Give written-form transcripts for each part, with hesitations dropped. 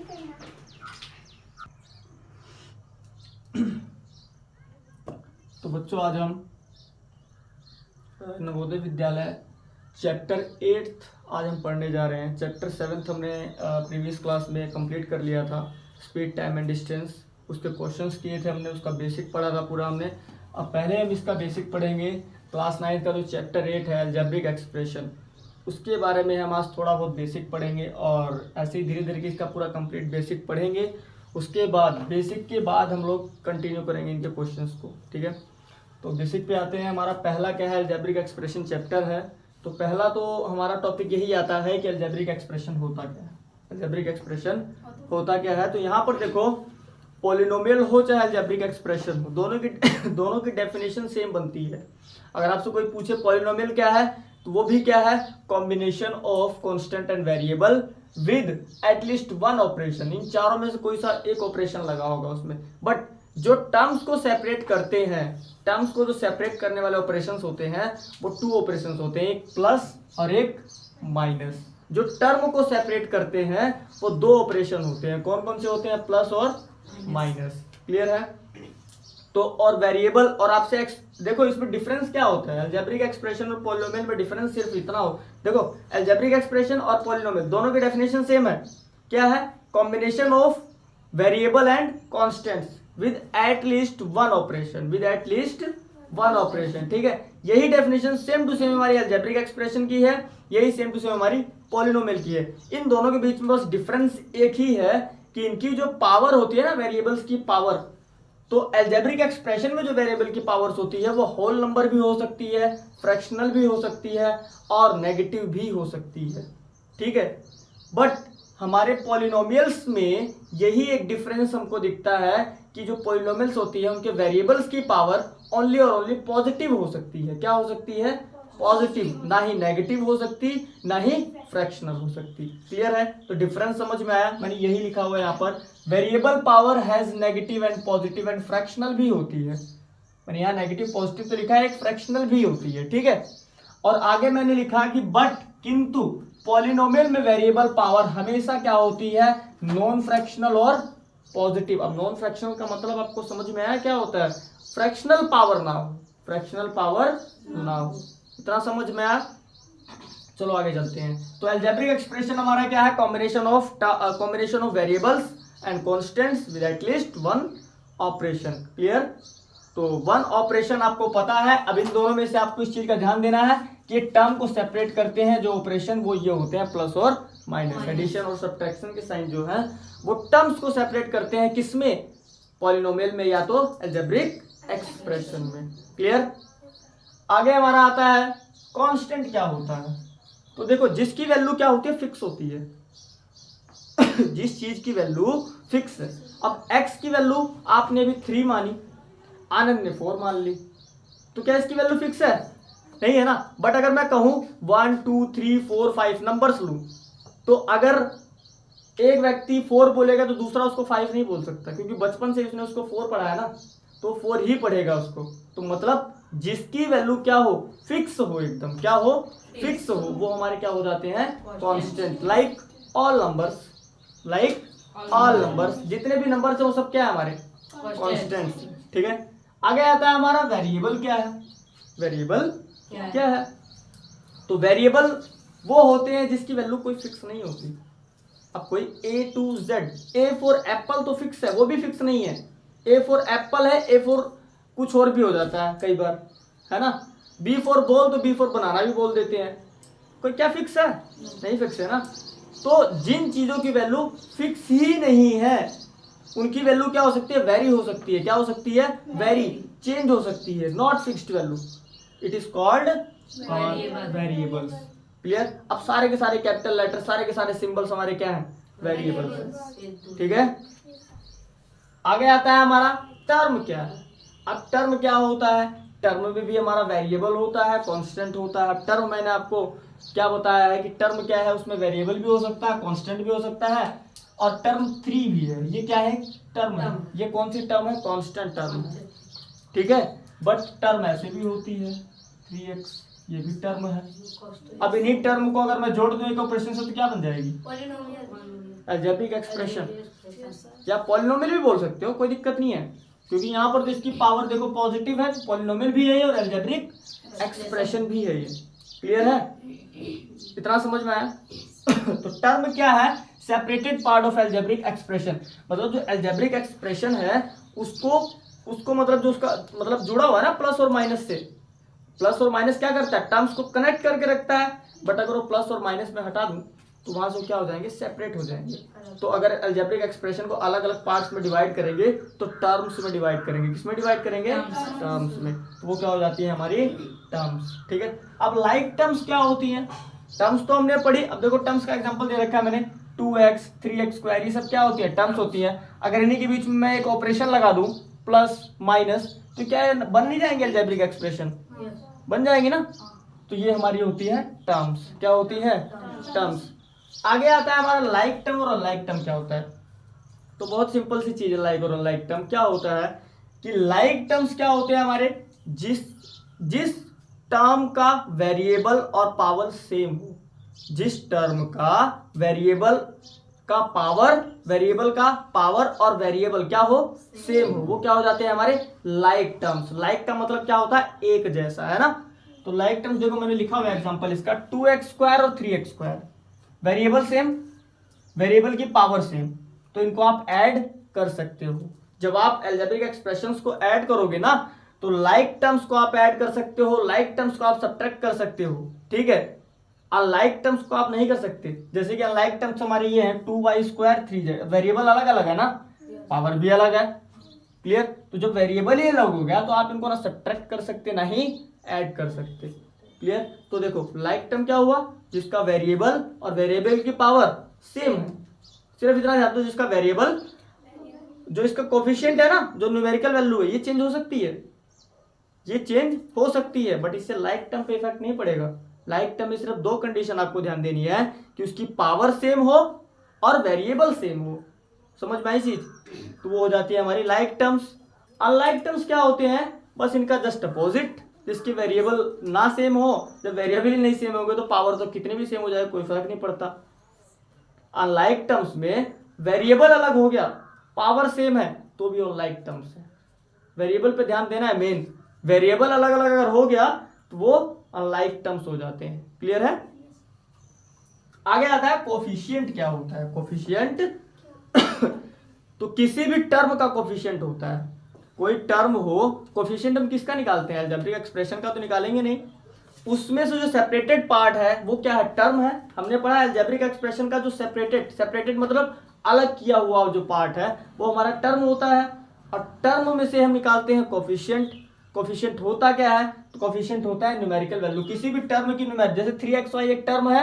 तो बच्चों आज हम नवोदय विद्यालय चैप्टर 8 आज हम पढ़ने जा रहे हैं। चैप्टर 7 हमने प्रीवियस क्लास में कंप्लीट कर लिया था, स्पीड टाइम एंड डिस्टेंस। उसके क्वेश्चंस किए थे हमने, उसका बेसिक पढ़ा था पूरा हमने। अब पहले हम इसका बेसिक पढ़ेंगे। क्लास 9 का जो चैप्टर 8 है अलजेब्रिक एक्सप्रेशन, उसके बारे में हम आज थोड़ा बहुत बेसिक पढ़ेंगे और ऐसे ही धीरे धीरे इसका पूरा कंप्लीट बेसिक पढ़ेंगे। उसके बाद बेसिक के बाद हम लोग कंटिन्यू करेंगे इनके क्वेश्चंस को, ठीक है। तो बेसिक पे आते हैं। हमारा पहला क्या है, अलजेब्रिक एक्सप्रेशन चैप्टर है। तो पहला तो हमारा टॉपिक यही आता है कि अलजेब्रिक एक्सप्रेशन होता क्या है। अलजेब्रिक एक्सप्रेशन होता क्या है, तो यहाँ पर देखो पॉलिनोमियल हो चाहे अलजेब्रिक एक्सप्रेशन हो, दोनों की डेफिनेशन सेम बनती है। अगर आपसे कोई पूछे पॉलिनोमियल क्या है, तो वो भी क्या है, combination of constant and variable with at least one operation. इन चारों में से कोई सा एक ऑपरेशन लगा होगा उसमें, बट जो टर्म्स को सेपरेट करते हैं, टर्म्स को जो सेपरेट करने वाले ऑपरेशंस होते हैं वो टू ऑपरेशंस होते हैं, एक प्लस और एक माइनस। जो टर्म को सेपरेट करते हैं वो दो ऑपरेशन होते हैं। कौन कौन से होते हैं, प्लस और माइनस। क्लियर है। तो और वेरिएबल और आपसे देखो इसमें डिफरेंस क्या होता है, अलजेब्रिक एक्सप्रेशन और पॉलिनोमियल में डिफरेंस सिर्फ इतना हो। देखो अलजेब्रिक एक्सप्रेशन और पॉलिनोमियल दोनों की डेफिनेशन सेम है। क्या है, combination of variable and constants with at least one operation, with at least one operation, ठीक है। यही डेफिनेशन सेम टू सेम हमारी अलजेब्रिक एक्सप्रेशन की है, यही सेम टू सेम हमारी पॉलिनोमियल की है। इन दोनों के बीच में बस डिफरेंस एक ही है कि इनकी जो पावर होती है ना, वेरिएबल्स की पावर, तो अलजेब्रिक एक्सप्रेशन में जो वेरिएबल की पावर्स होती है वो होल नंबर भी हो सकती है, फ्रैक्शनल भी हो सकती है और नेगेटिव भी हो सकती है, ठीक है। बट हमारे पॉलिनोमियल्स में यही एक डिफरेंस हमको दिखता है कि जो पॉलिनोमियल्स होती है उनके वेरिएबल्स की पावर ओनली और ओनली पॉजिटिव हो सकती है। क्या हो सकती है, पॉजिटिव, ना ही नेगेटिव हो सकती, ना ही फ्रैक्शनल हो सकती। क्लियर है। तो डिफरेंस समझ में आया, मैंने यही लिखा हुआ है यहाँ पर, variable power has negative and positive and fractional भी होती है। मैंने यहाँ नेगेटिव पॉजिटिव तो लिखा है, एक फ्रैक्शनल भी होती है, ठीक है। और आगे मैंने लिखा कि बट, किंतु पॉलिनोमियल में वेरिएबल पावर हमेशा क्या होती है, नॉन फ्रैक्शनल और पॉजिटिव। अब नॉन फ्रैक्शनल का मतलब आपको समझ में आया क्या होता है, फ्रैक्शनल पावर ना हो, फ्रैक्शनल पावर ना हो। इतना समझ में आया। चलो आगे चलते हैं। तो अलजेब्रिक एक्सप्रेशन हमारा क्या है, combination of variables and constants with at least one operation. Clear. तो वन ऑपरेशन आपको पता है। अब इन दोनों में से आपको इस चीज का ध्यान देना है कि टर्म को सेपरेट करते हैं जो ऑपरेशन, वो ये होते हैं प्लस और माइनस। एडिशन और सब्ट्रैक्शन के साइन जो है वो टर्म्स को सेपरेट करते हैं, किसमें, पॉलिनोमियल में या तो अलजेब्रिक एक्सप्रेशन में। क्लियर। आगे हमारा आता है कांस्टेंट क्या होता है। तो देखो जिसकी वैल्यू क्या होती है, फिक्स होती है। जिस चीज की वैल्यू फिक्स है। अब x की वैल्यू आपने भी 3 मानी, आनंद ने 4 मान ली, तो क्या इसकी वैल्यू फिक्स है, नहीं है ना। बट अगर मैं कहूं 1 2 3 4 5 नंबर्स लूं, तो अगर एक व्यक्ति 4 बोलेगा तो दूसरा उसको 5 नहीं बोल सकता, क्योंकि बचपन से उसने उसको 4 पढ़ाया ना, तो 4 ही पढ़ेगा उसको। तो मतलब जिसकी वैल्यू क्या हो, फिक्स हो, एकदम क्या हो, फिक्स हो, वो हमारे क्या हो जाते हैं, constant. Like all numbers, like all numbers, जितने भी नंबर्स है वो सब क्या है हमारे, कांस्टेंट, ठीक है। आगे आता है हमारा वेरिएबल क्या है। वेरिएबल क्या है, तो वेरिएबल वो होते हैं जिसकी वैल्यू कोई फिक्स नहीं होती। अब कोई A to Z, A for Apple तो फिक्स है, वो भी फिक्स नहीं है। A फॉर एप्पल है, A फॉर कुछ और भी हो जाता है कई बार, है ना। B फॉर बॉल तो B फॉर बनाना भी बोल देते हैं। कोई क्या फिक्स है, नहीं फिक्स है ना। तो जिन चीजों की वैल्यू फिक्स ही नहीं है उनकी वैल्यू क्या हो सकती है, वेरी हो सकती है। क्या हो सकती है, वेरी, चेंज हो सकती है, not fixed value. It is called variables. Clear. अब सारे के सारे कैपिटल लेटर, सारे के सारे सिंबल्स हमारे क्या हैं, वेरिएबल्स, ठीक है। आगे आता है हमारा टर्म क्या है। अब टर्म क्या होता है, टर्म में भी हमारा वेरिएबल होता है, कांस्टेंट होता है। टर्म मैंने आपको क्या बताया है कि टर्म क्या है, उसमें वेरिएबल भी हो सकता है, कांस्टेंट भी हो सकता है, और टर्म 3 भी है। ये क्या है, टर्म है। ये कौन सी टर्म है, कांस्टेंट टर्म, ठीक है। बट टर्म ऐसे भी होती है 3x, ये भी टर्म है। अब इन्हीं टर्म को अगर मैं जोड़ दूं एक ऑपरेशन से तो क्या बन जाएगी, अलजेब्रिक एक्सप्रेशन, या पॉलिनोमियल भी बोल सकते हो, कोई दिक्कत नहीं है, क्योंकि यहाँ पर तो इसकी पावर देखो पॉजिटिव है, तो पॉलिनोमियल भी है ये और अलजेब्रिक एक्सप्रेशन भी है ये। क्लियर है, इतना समझ में आया? तो टर्म क्या है? Separated part of algebraic expression, मतलब जो अलजेब्रिक एक्सप्रेशन है उसको मतलब जो उसका मतलब जुड़ा हुआ है ना प्लस और माइनस से, प्लस और माइनस क्या करता है? टर्म्स को कनेक्ट करके रखता है, बट अगर वो प्लस और माइनस में हटा दूं तो वहां से क्या हो जाएंगे? सेपरेट हो जाएंगे। तो अगर अलजेब्रिक एक्सप्रेशन को अलग अलग पार्ट्स में डिवाइड करेंगे तो टर्म्स में डिवाइड करेंगे। किसमें डिवाइड करेंगे? टर्म्स में। तो वो क्या हो जाती है? हमारी टर्म्स। ठीक है, अब लाइक टर्म्स क्या होती हैं? टर्म्स तो हमने पढ़ी, अब देखो टर्म्स का एग्जांपल दे रखा है मैंने, 2x 3x स्क्वायर, ये सब क्या होती है? टर्म्स होती है। अगर इन्हीं के बीच में मैं एक ऑपरेशन लगा दूं प्लस माइनस, तो क्या बन नहीं जाएंगे अलजेब्रिक एक्सप्रेशन? बन जाएंगे ना। तो ये हमारी होती है टर्म्स। क्या होती है? टर्म्स। आगे आता है हमारा लाइक टर्म और अनलाइक टर्म। क्या होता है? तो बहुत सिंपल सी चीज है लाइक और अनलाइक टर्म। क्या होता है कि लाइक टर्म्स क्या होते हैं हमारे? जिस टर्म का वेरिएबल और पावर सेम हो, जिस टर्म का वेरिएबल का पावर और वेरिएबल क्या हो? सेम हो, वो क्या हो जाते हैं? हमारे लाइक टर्म्स। लाइक का मतलब क्या होता है? एक जैसा, है ना। तो लाइक टर्म्स देखो मैंने लिखा हुआ है एग्जांपल इसका, 2x स्क्वायर और 3x square, variable same, variable की पावर सेम, तो इनको आप ऐड कर सकते हो। जब आप अलजेब्रिक एक्सप्रेशंस को ऐड करोगे ना, तो लाइक टर्म्स को आप ऐड कर सकते हो, लाइक टर्म्स को आप सब्ट्रैक्ट कर सकते हो। ठीक है, अनलाइक टर्म्स को आप नहीं कर सकते। जैसे कि अनलाइक टर्म्स हमारे ये हैं 2y स्क्वायर 3z, वेरिएबल अलग अलग है ना, पावर भी अलग है। क्लियर? तो जब वेरिएबल ही अलग हो गया तो आप इनको ना सब्ट्रैक्ट कर सकते, ना ही ऐड कर सकते। क्लियर? तो देखो लाइक टर्म क्या हुआ? जिसका वेरिएबल और वेरिएबल की पावर सेम है। सिर्फ इतना ध्यान दो, जिसका वेरिएबल, जो इसका कोफिशिएंट है ना, जो न्यूमेरिकल वैल्यू है, ये चेंज हो सकती है, ये चेंज हो सकती है, बट इससे लाइक टर्म पे इफेक्ट नहीं पड़ेगा। लाइक टर्म में सिर्फ दो कंडीशन आपको ध्यान देनी है कि उसकी पावर सेम हो और वेरिएबल सेम हो। समझ में आई चीज? तो वो हो जाती है हमारी लाइक टर्म्स। अनलाइक टर्म्स क्या होते हैं? बस इनका जस्ट अपोजिट, जिसकी वेरिएबल ना सेम हो। जब वेरिएबल ही नहीं सेम होंगे तो पावर तो कितने भी सेम हो जाए कोई फर्क नहीं पड़ता। अनलाइक टर्म्स में वेरिएबल अलग हो गया, पावर सेम है, तो भी अनलाइक टर्म्स है। वेरिएबल पे ध्यान देना है मेन, वेरिएबल अलग अलग अगर हो गया तो वो अनलाइक टर्म्स हो जाते हैं। क्लियर है? आगे आता है कोफिशिएंट। क्या होता है कोफिशिएंट? तो किसी भी टर्म का कोफिशिएंट होता है। कोई टर्म हो, कोफिशिएंट हम किसका निकालते हैं? अलजेब्रिक एक्सप्रेशन का तो निकालेंगे नहीं। उसमें से जो सेपरेटेड पार्ट है वो क्या है? टर्म है। हमने पढ़ा अलजेब्रिक एक्सप्रेशन का जो सेपरेटेड मतलब अलग किया हुआ जो पार्ट है वो हमारा टर्म होता है, और टर्म में से हम निकालते हैं कोफिशिएंट। कोफिशिएंट होता क्या है? तो कोफिशिएंट होता है न्यूमेरिकल वैल्यू, किसी भी टर्म की न्यूमेरिकल। जैसे 3xy एक टर्म है,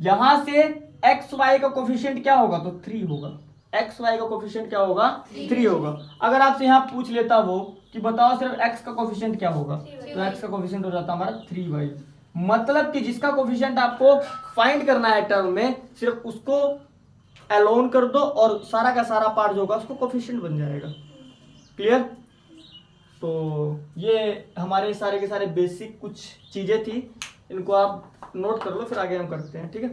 यहां से xy का कोफिशिएंट क्या होगा? तो 3 होगा। xy का कोफिशिएंट क्या होगा? 3 होगा। अगर आपसे यहाँ पूछ लेता वो कि बताओ सिर्फ x का कोफिशिएंट क्या होगा, तो x का कोफिशिएंट हो जाता हमारा 3y। मतलब कि जिसका कोफिशिएंट आपको फाइंड करना है टर्म में, सिर्फ उसको अलोन कर दो और सारा का सारा पार्ट जो होगा उसको कोफिशिएंट बन जाएगा। क्लियर? तो ये हमारे सारे के सारे बेसिक कुछ चीजें थी, इनको आप नोट कर लो, फिर आगे हम करते हैं। ठीक है?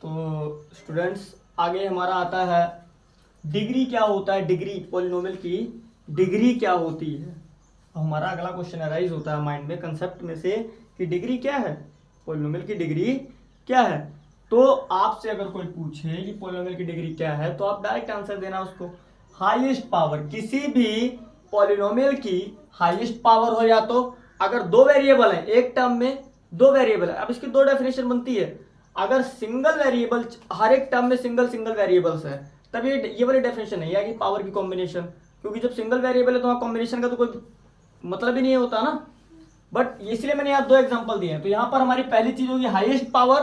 तो स्टूडेंट्स आगे हमारा आता है डिग्री। क्या होता है डिग्री? पॉलिनोमियल की डिग्री क्या होती है? हमारा अगला क्वेश्चन अराइज होता है माइंड में कंसेप्ट में से कि डिग्री क्या है, पॉलिनोमियल की डिग्री क्या है। तो आपसे अगर कोई पूछे कि पॉलिनोमियल की डिग्री क्या है, तो आप डायरेक्ट आंसर देना उसको, हाईएस्ट पावर। किसी भी पॉलिनोमियल की हाईएस्ट पावर हो, या तो अगर दो वेरिएबल है, एक टर्म में दो वेरिएबल है। अब इसकी दो डेफिनेशन बनती है। अगर सिंगल वेरिएबल, हर एक टर्म में सिंगल सिंगल वेरिएबल्स है, तब ये वाली डेफिनेशन नहीं है कि पावर की कॉम्बिनेशन, क्योंकि जब सिंगल वेरिएबल है तो वहाँ कॉम्बिनेशन का तो कोई मतलब ही नहीं होता ना। बट इसलिए मैंने यहाँ दो एग्जांपल दिए हैं। तो यहाँ पर हमारी पहली चीज होगी हाईएस्ट पावर।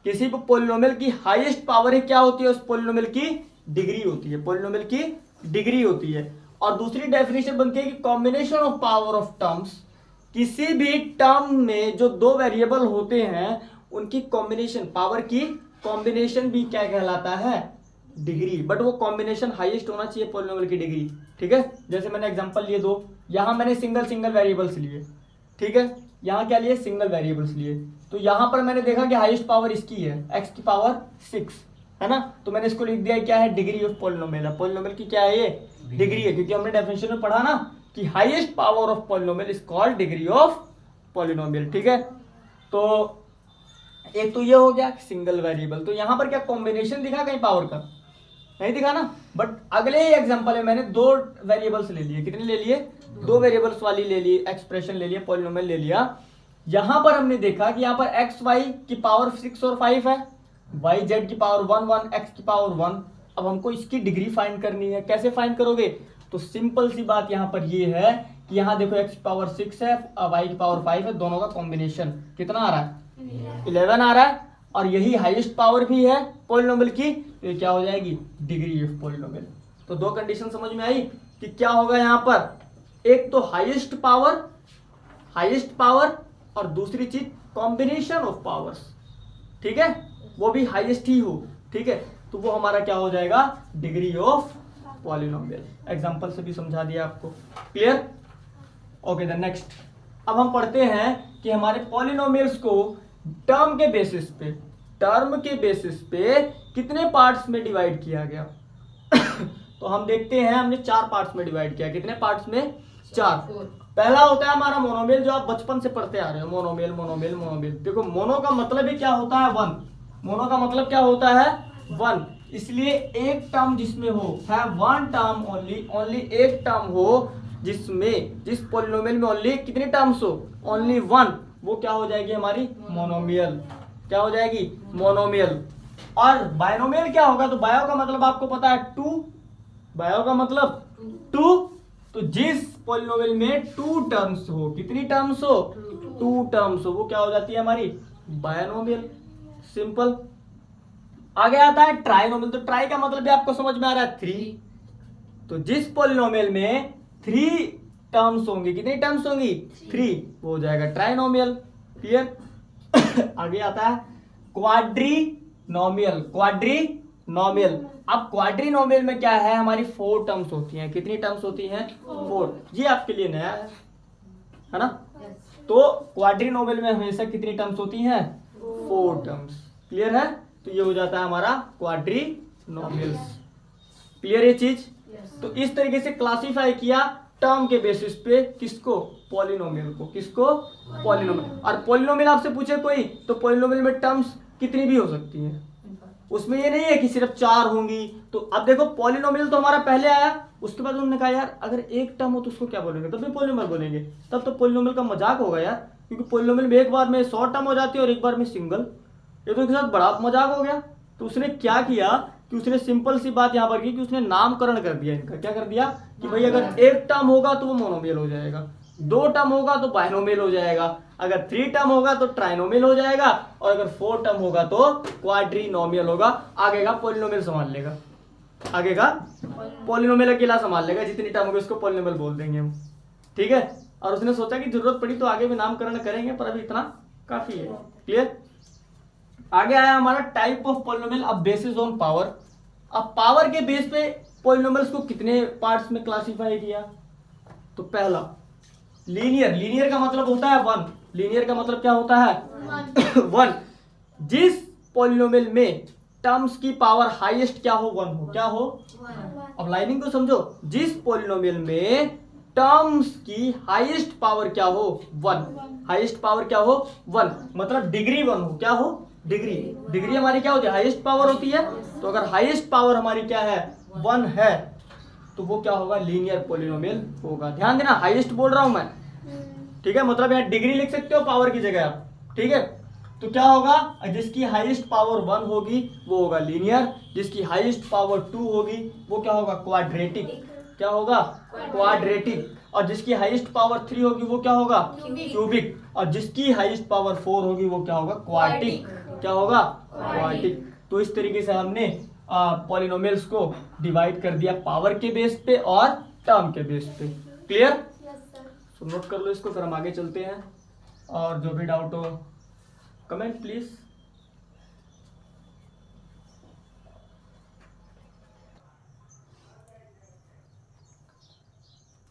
किसी भी पॉलिनोमियल की हाईएस्ट पावर है क्या होती है? उस पॉलिनोमियल की डिग्री होती है, पॉलिनोमियल की डिग्री होती है। और दूसरी डेफिनेशन बनती है कि combination of power of terms. किसी भी टर्म में जो दो वेरिएबल होते हैं उनकी कॉम्बिनेशन, पावर की कॉम्बिनेशन भी क्या कहलाता है? डिग्री। बट वो कॉम्बिनेशन हाईएस्ट होना चाहिए पॉलिनोमियल की डिग्री। ठीक है? जैसे मैंने एग्जांपल लिए दो, यहां मैंने सिंगल सिंगल वेरिएबल्स लिए, ठीक है, यहाँ क्या लिए, सिंगल वेरिएबल्स लिए। तो यहाँ पर मैंने देखा कि हाईएस्ट पावर इसकी है x की पावर 6 है ना, तो मैंने इसको लिख दिया क्या है, डिग्री ऑफ पॉलिनोमियल है। पॉलिनोमियल की क्या है ये, डिग्री है, क्योंकि हमने डेफिनेशन में पढ़ा ना कि highest power of polynomial is called degree of polynomial. ठीक है, तो एक तो ये हो गया सिंगल वेरिएबल। तो यहाँ पर क्या कॉम्बिनेशन दिखा कहीं पावर का, नहीं दिखा ना। बट अगले ही एग्जांपल में मैंने दो वेरिएबल्स ले लिए, कितने ले लिए, दो वेरिएबल्स वाली ले ली, एक्सप्रेशन ले लिया, पॉलिनोमियल ले लिया। यहां पर हमने देखा कि यहाँ पर एक्स वाई की पावर 6 और 5 है, वाई जेड की पावर 1 1, एक्स की पावर 1। अब हमको इसकी डिग्री फाइंड करनी है, कैसे फाइंड करोगे, तो सिंपल सी बात यहाँ पर ये है कि यहाँ देखो एक्स की पावर 6 है, वाई की पावर 5 है, दोनों का कॉम्बिनेशन कितना आ रहा है, 11 आ रहा है, और यही हाईएस्ट पावर भी है पॉलिनोमियल की, तो ये क्या हो जाएगी, डिग्री ऑफ पॉलिनोमियल। तो दो कंडीशन समझ में आई कि क्या होगा यहाँ पर, एक तो हाईएस्ट पावर और दूसरी चीज कॉम्बिनेशन ऑफ पावर्स। ठीक है, वो भी हाईएस्ट ही हो। ठीक है, तो वो हमारा क्या हो जाएगा, डिग्री ऑफ पॉलिनोमियल। एग्जांपल से भी समझा दिया आपको, क्लियर। ओके, द नेक्स्ट, अब हम पढ़ते हैं कि हमारे पॉलिनोमियल्स को टर्म के बेसिस पे कितने पार्ट्स में डिवाइड किया गया। तो हम देखते हैं, हमने 4 पार्ट्स में डिवाइड किया। कितने पार्ट्स में, 4। पहला होता है हमारा मोनोमियल, जो आप बचपन से पढ़ते आ रहे हो, मोनोमियल। देखो मोनो का मतलब ही क्या होता है, 1। मोनो का मतलब क्या होता है, 1। इसलिए एक टर्म जिसमें हो है 1 टर्म ओनली एक टर्म हो जिस पॉलिनोमियल में ओनली कितने टर्म्स हो, ओनली 1, वो क्या हो जाएगी हमारी मोनोमियल। क्या हो जाएगी, मोनोमियल। और बायनोमियल क्या होगा, तो बायो का मतलब आपको पता है 2, बायो का मतलब 2। तो जिस पॉलिनोमियल में 2 टर्म्स हो, कितनी टर्म्स हो, 2 टर्म्स हो, वो क्या हो जाती है हमारी बायनोमियल। सिंपल। आगे आता है ट्राइनोमियल। तो ट्राई का मतलब भी आपको समझ में आ रहा है, 3। तो जिस पॉलिनोमियल में 3 टर्म्स होंगी, कितनी टर्म्स होंगी, 3, वो हो जाएगा ट्राइनोमियल। क्लियर। आगे आता है क्वाड्रीनोमियल। अब क्वाड्रीनोमियल में क्या है, हमारी 4 टर्म्स होती हैं। कितनी टर्म्स होती हैं, 4। ये आपके लिए नया है ना। तो क्वाड्रीनोमियल में हमेशा कितनी टर्म्स होती हैं, 4 टर्म्स। क्लियर है, तो ये हो जाता है हमारा क्वाड्रीनोमियल्स। क्लियर ये चीज। तो इस तरीके से क्लासिफाई किया टर्म के बेसिस पे, किसको, पॉलिनोमियल को। किसको, पॉलिनोमियल। और पॉलिनोमियल आपसे पूछे कोई, तो पॉलिनोमियल में टर्म्स कितनी भी हो सकती हैं, उसमें ये नहीं है कि सिर्फ 4 होंगी। तो अब देखो पॉलिनोमियल तो हमारा पहले आया, उसके बाद उन्होंने कहा यार अगर एक टर्म हो तो उसको क्या बोलेंगे, तब भी पॉलिनोमियल बोलेंगे। तब तो पॉलिनोमियल का मजाक होगा यार, क्योंकि पॉलिनोमियल में एक बार में 100 टर्म हो जाती है और एक बार में सिंगल, ये तो एक साथ बड़ा मजाक हो गया। तो उसने क्या किया कि उसने सिंपल सी बात यहाँ पर की कि उसने नामकरण कर दिया इनका। क्या कर दिया कि भाई अगर एक टर्म होगा तो वो मोनोमियल हो जाएगा, 2 टर्म होगा तो बायनोमियल हो जाएगा, अगर 3 टर्म होगा तो ट्राइनोमियल हो जाएगा, और अगर 4 टर्म होगा तो क्वाड्रीनोमियल होगा। आगे का पॉलिनोमियल संभाल लेगा, आगे का पॉलिनोमियल अकेला संभाल लेगा, जितनी टर्म होगी उसको पॉलिनोमियल बोल देंगे हम। ठीक है, और उसने सोचा कि जरूरत पड़ी तो आगे भी नामकरण करेंगे, पर अभी इतना काफी है। क्लियर। आगे आया हमारा टाइप ऑफ पॉलिनोमियल अब बेसिस ऑन पावर। अब पावर के बेस पे पॉलिनोमियल्स को कितने पार्ट्स में क्लासिफाई किया, तो पहला लीनियर का मतलब होता है 1। लीनियर का मतलब क्या होता है, 1। जिस पॉलिनोमियल में टर्म्स की पावर हाईएस्ट क्या हो, 1 हो। क्या हो, अब लाइनिंग को समझो, जिस पॉलिनोमियल में टर्म्स की हाईएस्ट पावर क्या हो, 1। हाईएस्ट पावर क्या हो, 1, मतलब डिग्री 1 हो। क्या हो, डिग्री हमारी क्या होती है, हाईएस्ट पावर होती है। तो अगर हाईएस्ट पावर हमारी क्या है, 1 है, तो वो क्या होगा, लीनियर पॉलिनोमियल होगा। ध्यान देना, हाईएस्ट बोल रहा हूं मैं। ठीक है, मतलब यहाँ डिग्री लिख सकते हो पावर की जगह आप। ठीक है, तो क्या होगा, जिसकी हाईएस्ट पावर 1 होगी वो होगा लीनियर, जिसकी हाईएस्ट पावर 2 होगी वो क्या होगा, क्वाड्रेटिक। क्या होगा, क्वाड्रेटिक। और जिसकी हाईएस्ट पावर 3 होगी वो क्या होगा, क्यूबिक। और जिसकी हाईएस्ट पावर 4 होगी वो क्या होगा, क्वार्टिक। क्या होगा, क्वार्टिक। तो इस तरीके से हमने पॉलिनोमियल्स को डिवाइड कर दिया पावर के बेस पे और टर्म के बेस पे। क्लियर। तो नोट कर लो इसको, फिर हम आगे चलते हैं। और जो भी डाउट हो कमेंट प्लीज।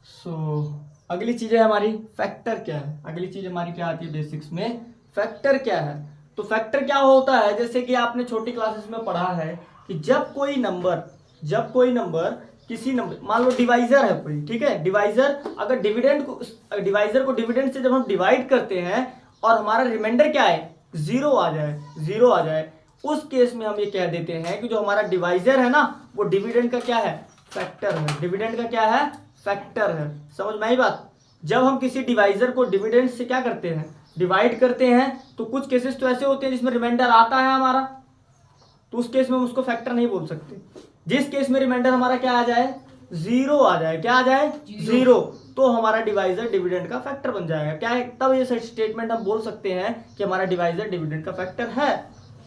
सो अगली चीज है हमारी फैक्टर क्या है। अगली चीज हमारी क्या आती है बेसिक्स में, फैक्टर क्या है। तो फैक्टर क्या होता है, जैसे कि आपने छोटी क्लासेस में पढ़ा है कि जब कोई नंबर किसी नंबर, मान लो डिवाइजर है कोई, ठीक है, डिवाइजर अगर डिवाइजर को डिविडेंड से जब हम डिवाइड करते हैं और हमारा रिमाइंडर क्या है, जीरो आ जाए, उस केस में हम ये कह देते हैं कि जो हमारा डिवाइजर है ना वो डिविडेंड का क्या है, फैक्टर है। डिविडेंड का क्या है, फैक्टर है। समझ में आई बात। जब हम किसी डिवाइजर को डिविडेंड से क्या करते हैं, डिवाइड करते हैं, तो कुछ केसेस तो ऐसे होते हैं जिसमें रिमाइंडर आता है हमारा, तो उस केस में हम उसको फैक्टर नहीं बोल सकते। जिस केस में रिमाइंडर हमारा क्या आ जाए, जीरो आ जाए, क्या आ जाए, जीरो, तो हमारा डिवाइजर डिविडेंड का फैक्टर बन जाएगा। क्या है, तब ये स्टेटमेंट हम बोल सकते हैं कि हमारा डिवाइजर डिविडेंड का फैक्टर है,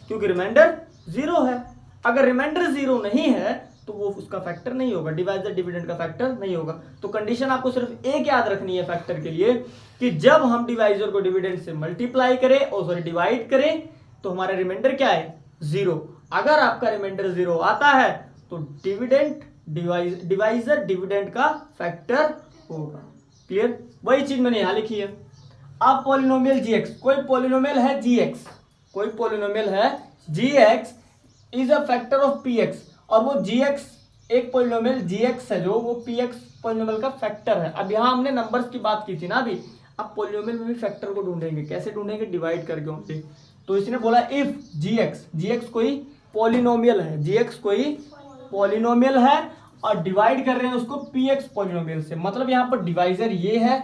क्योंकि रिमाइंडर जीरो है। अगर रिमाइंडर जीरो नहीं है तो वो उसका फैक्टर नहीं होगा, डिवाइजर डिविडेंड का फैक्टर नहीं होगा। तो कंडीशन आपको सिर्फ एक याद रखनी है फैक्टर के लिए, कि जब हम डिवाइजर को डिविडेंड से मल्टीप्लाई करें और सॉरी डिवाइड करें तो हमारा रिमाइंडर क्या है, जीरो। अगर आपका रिमाइंडर जीरो आता है तो डिवाइजर डिविडेंड का फैक्टर होगा। क्लियर, वही चीज मैंने यहां लिखी है। अब पॉलिनोमियल जीएक्स, कोई पॉलिनोमियल है GX is a factor of px, और वो जीएक्स एक पॉलिनोमियल जीएक्स है जो वो पीएक्स पॉलिनोमियल का फैक्टर है। अब यहाँ हमने नंबर्स की बात की थी ना अभी, अब पॉलिनोमियल में भी फैक्टर को ढूंढेंगे। कैसे ढूंढेंगे, डिवाइड करके ओनली। तो इसने बोला इफ जीएक्स कोई पॉलिनोमियल है, जीएक्स कोई पॉलिनोमियल है और डिवाइड कर रहे हैं उसको पीएक्स पॉलिनोमियल से, मतलब यहाँ पर डिवाइजर ये है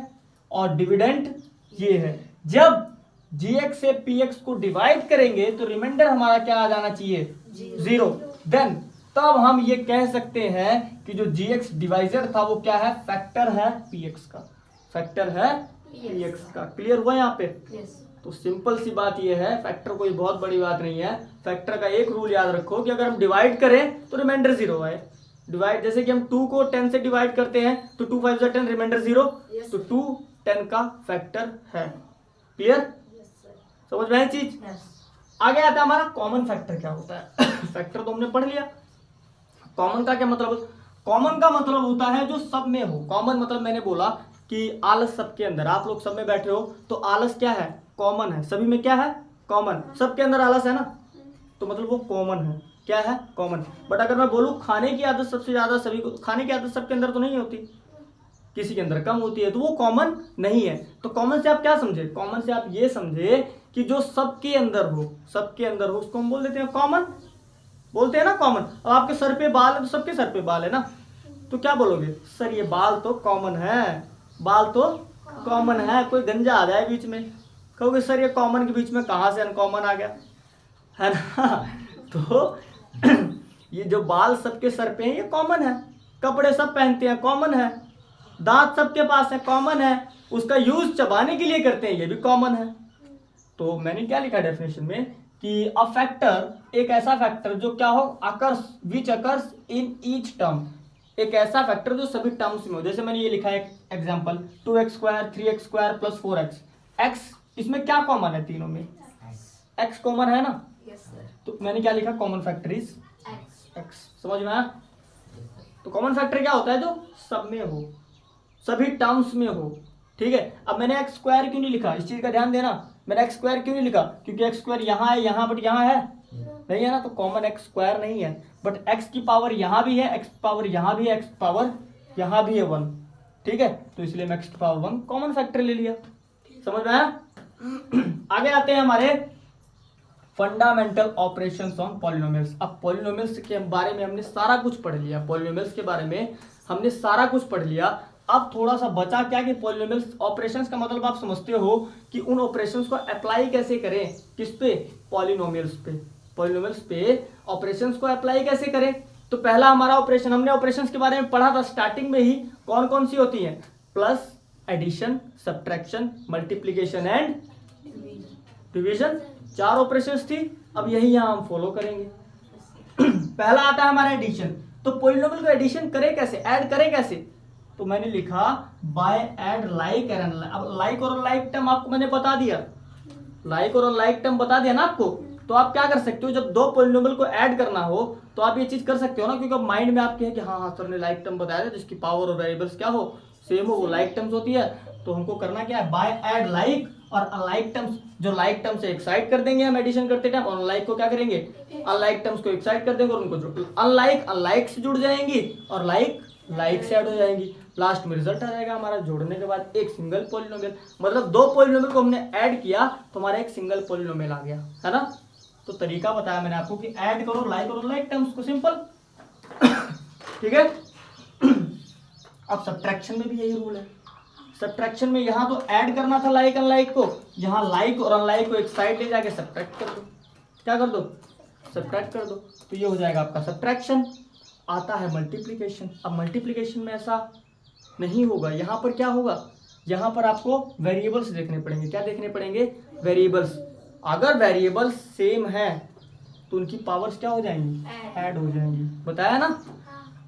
और डिविडेंड ये है। जब जीएक्स से पीएक्स को डिवाइड करेंगे तो रिमाइंडर हमारा क्या आ जाना चाहिए, जीरो। देन तब हम ये कह सकते हैं कि जो जीएक्स डिवाइजर था वो क्या है, फैक्टर है पीएक्स का, फैक्टर है पीएक्स का। क्लियर हुआ यहाँ पे। तो सिंपल सी बात ये है, फैक्टर कोई बहुत बड़ी बात नहीं है। फैक्टर का एक रूल याद रखो कि अगर हम डिवाइड करें तो रिमाइंडर जीरो आए। डिवाइड, जैसे कि हम 2 को 10 से डिवाइड करते हैं तो 2 5 10, रिमाइंडर जीरो, तो 2 10 का फैक्टर है। क्लियर, समझ में आई चीज। आगे आता है हमारा कॉमन फैक्टर क्या होता है। फैक्टर तो हमने पढ़ लिया। कॉमन का क्या मतलब, कॉमन का मतलब होता है जो सब में हो। कॉमन मतलब मैंने बोला कि आलस सबके अंदर, आप लोग सब में बैठे हो तो आलस क्या है, कॉमन है। सभी में क्या है, कॉमन, सबके अंदर आलस है ना, तो मतलब वो कॉमन है। क्या है, कॉमन। बट अगर मैं बोलूं खाने की आदत सबसे ज्यादा सभी को, खाने की आदत सबके अंदर तो नहीं होती, किसी के अंदर कम होती है, तो वो कॉमन नहीं है। तो कॉमन से आप क्या समझे, कॉमन से आप ये समझे कि जो सबके अंदर हो, उसको हम बोल देते हैं कॉमन, बोलते हैं ना कॉमन। अब आपके सर पे बाल है तो सबके सर पे बाल है ना, तो क्या बोलोगे, सर ये बाल तो कॉमन है, बाल तो कॉमन है। कोई गंजा आ जाए बीच में, कहोगे सर ये कॉमन के बीच में कहाँ से अनकॉमन आ गया, है ना। तो ये जो बाल सबके सर पे हैं ये कॉमन है, कपड़े सब पहनते हैं कॉमन है, दांत सबके पास है कॉमन है, उसका यूज चबाने के लिए करते हैं ये भी कॉमन है। तो मैंने क्या लिखा डेफिनेशन में कि अ फैक्टर एक ऐसा फैक्टर जो क्या हो, occurs which occurs in each term, एक ऐसा फैक्टर जो सभी टर्म्स में हो। जैसे मैंने ये लिखा है example 2x² 3x² + 4x, x इसमें क्या कॉमन है, तीनों में x कॉमन है ना। तो मैंने क्या लिखा, कॉमन फैक्टर इज x। समझ में आया। तो कॉमन फैक्टर क्या होता है, जो सब में हो, सभी टर्म्स में हो। ठीक है, अब मैंने x² क्यों नहीं लिखा, इस चीज का ध्यान देना। मैंने x² क्यों नहीं लिखा, क्योंकि x² यहाँ है, यहाँ बट यहाँ है नहीं है ना, तो कॉमन x² नहीं है। बट x की पावर यहाँ भी है, x पावर यहाँ भी है, x पावर यहाँ भी है 1। ठीक है, तो इसलिए मैं x की पावर 1 कॉमन फैक्टर ले लिया। समझ में आया। आगे आते हैं हमारे फंडामेंटल ऑपरेशंस ऑन पॉलिनोमियल्स। अब पॉलिनोमियल्स के बारे में हमने सारा कुछ पढ़ लिया, पॉलिनोमियल्स के बारे में हमने सारा कुछ पढ़ लिया। अब थोड़ा सा बचा क्या कि पॉलिनोमियल्स ऑपरेशंस का मतलब आप समझते हो कि उन ऑपरेशंस को अप्लाई कैसे करें, किस पे, पॉलिनोमियल्स पे। पॉलिनोमियल्स पे ऑपरेशंस को अप्लाई कैसे करें। तो पहला हमारा ऑपरेशन, हमने ऑपरेशंस के बारे में पढ़ा था स्टार्टिंग में ही, कौन कौन सी होती हैं, plus, addition, subtraction, multiplication and division, 4 operations थी। अब यही यहाँ हम फॉलो करेंगे। पहला आता है हमारा एडिशन। तो पॉलिनोमियल को एडिशन करें कैसे, ऐड करें कैसे, तो मैंने लिखा बाय ऐड लाइक एंड। अब लाइक और लाइक टर्म आपको मैंने बता दिया, लाइक और लाइक टर्म बता दिया ना आपको। तो आप क्या कर सकते हो, जब 2 पॉलिनोमियल को ऐड करना हो तो आप ये चीज कर सकते हो ना, क्योंकि अब माइंड में आपके है कि हाँ हाँ सर ने लाइक टर्म बताया था जिसकी पावर और वेरिएबल्स क्या हो सेम हो, वो लाइक टर्म्स होती है। तो हमको करना क्या है, बाय ऐड लाइक और अनलाइक टर्म्स, जो लाइक टर्म्स से एक्साइट कर देंगे हम एडिशन करते टाइम, और अनलाइक को क्या करेंगे, अनलाइक टर्म्स को एक्साइट कर देंगे और उनको जो अनलाइक अनलाइक से जुड़ जाएंगी और लाइक लाइक से ऐड हो जाएंगी। लास्ट में रिजल्ट आ जाएगा हमारा जोड़ने के बाद एक सिंगल पॉलिनोमियल, मतलब दो पॉलिनोमियल को हमने ऐड किया तो हमारा एक सिंगल पॉलिनोमियल आ गया, है ना। तो तरीका बताया मैंने आपको कि ऐड करो लाइक और लाइक टर्म्स को, सिंपल। ठीक है। अब सब्ट्रैक्शन में भी यही रूल है। सब्ट्रैक्शन में यहाँ तो ऐड करना था लाइक अनलाइक को, यहाँ लाइक और अनलाइक को एक साइड ले जाके सब्ट्रैक्ट कर दो। क्या कर दो, सब्ट्रैक्ट कर दो। तो ये हो जाएगा आपका सब्ट्रैक्शन। आता है मल्टीप्लिकेशन। अब मल्टीप्लिकेशन में ऐसा नहीं होगा, यहाँ पर क्या होगा, यहाँ पर आपको वेरिएबल्स देखने पड़ेंगे। क्या देखने पड़ेंगे, वेरिएबल्स। अगर वेरिएबल्स सेम है तो उनकी पावर्स क्या हो जाएंगी, ऐड हो जाएंगी, बताया ना।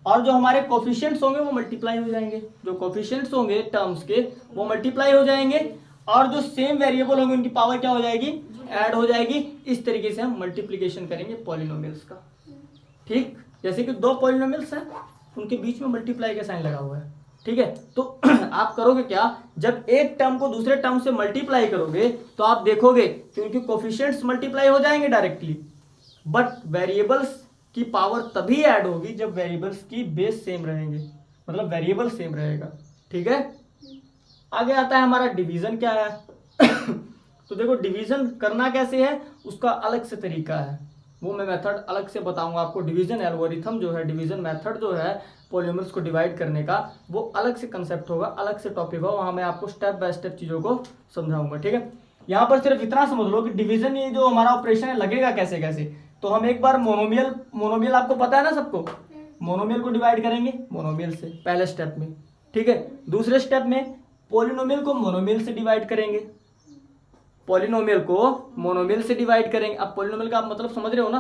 और जो हमारे कोफिशिएंट्स होंगे वो मल्टीप्लाई हो जाएंगे, जो कोफिशिएंट्स होंगे टर्म्स के वो मल्टीप्लाई हो जाएंगे, और जो सेम वेरिएबल होंगे उनकी पावर क्या हो जाएगी, ऐड हो जाएगी। इस तरीके से हम मल्टीप्लिकेशन करेंगे पॉलिनोमियल्स का। ठीक, जैसे कि दो पॉलिनोमियल्स हैं उनके बीच में मल्टीप्लाई का साइन लगा हुआ है। ठीक है, तो आप करोगे क्या, जब एक टर्म को दूसरे टर्म से मल्टीप्लाई करोगे तो आप देखोगे कि उनके कोफिशिएंट्स मल्टीप्लाई हो जाएंगे डायरेक्टली, बट वेरिएबल्स की पावर तभी ऐड होगी जब वेरिएबल्स की बेस सेम रहेंगे, मतलब वेरिएबल सेम रहेगा। ठीक है, आगे आता है हमारा डिवीजन क्या है। तो देखो डिवीजन करना कैसे है उसका अलग से तरीका है, वो मैं मेथड अलग से बताऊंगा आपको। डिवीजन एल्गोरिथम जो है, डिवीजन मेथड जो है पॉलिनोमियल्स को डिवाइड करने का, वो अलग से कंसेप्ट होगा, अलग से टॉपिक होगा, वहां मैं आपको स्टेप बाय स्टेप चीजों को समझाऊंगा। ठीक है, यहाँ पर सिर्फ इतना समझ लो कि डिवीजन ये जो हमारा ऑपरेशन है लगेगा कैसे कैसे। तो हम एक बार मोनोमियल आपको पता है ना सबको, मोनोमियल को डिवाइड करेंगे मोनोमियल से पहले स्टेप में। ठीक है, दूसरे स्टेप में पॉलिनोमियल को मोनोमियल से डिवाइड करेंगे, पॉलिनोमियल को मोनोमियल से डिवाइड करेंगे। अब पॉलिनोमियल का आप मतलब समझ रहे हो ना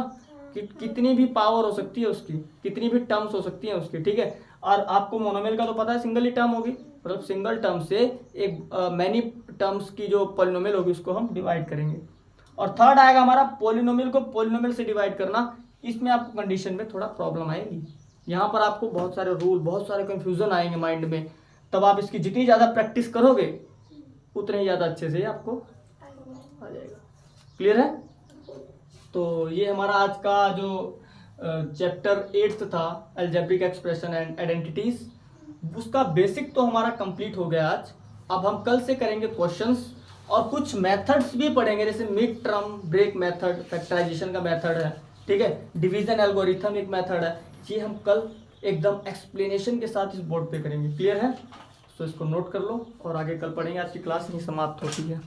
कि कितनी भी पावर हो सकती है उसकी, कितनी भी टर्म्स हो सकती हैं उसकी। ठीक है, और आपको मोनोमियल का तो पता है सिंगल ही टर्म होगी, मतलब सिंगल टर्म से एक मैनी टर्म्स की जो पॉलिनोमियल होगी उसको हम डिवाइड करेंगे। और थर्ड आएगा हमारा पॉलिनोमियल को पॉलिनोमियल से डिवाइड करना। इसमें आपको कंडीशन में थोड़ा प्रॉब्लम आएगी, यहाँ पर आपको बहुत सारे रूल, बहुत सारे कंफ्यूजन आएंगे माइंड में। तब आप इसकी जितनी ज़्यादा प्रैक्टिस करोगे उतने ही ज़्यादा अच्छे से आपको आ जाएगा। क्लियर है। तो ये हमारा आज का जो चैप्टर 8 था, अलजेब्रिक एक्सप्रेशन एंड आइडेंटिटीज, उसका बेसिक तो हमारा कंप्लीट हो गया आज। अब हम कल से करेंगे क्वेश्चंस और कुछ मेथड्स भी पढ़ेंगे, जैसे mid term break method, factorisation का मेथड है। ठीक है, डिवीजन एल्गोरिथम एक मेथड है। ये हम कल एकदम एक्सप्लेनेशन के साथ इस बोर्ड पे करेंगे। क्लियर है, तो इसको नोट कर लो और आगे कल पढ़ेंगे। आज की क्लास नहीं समाप्त होती है।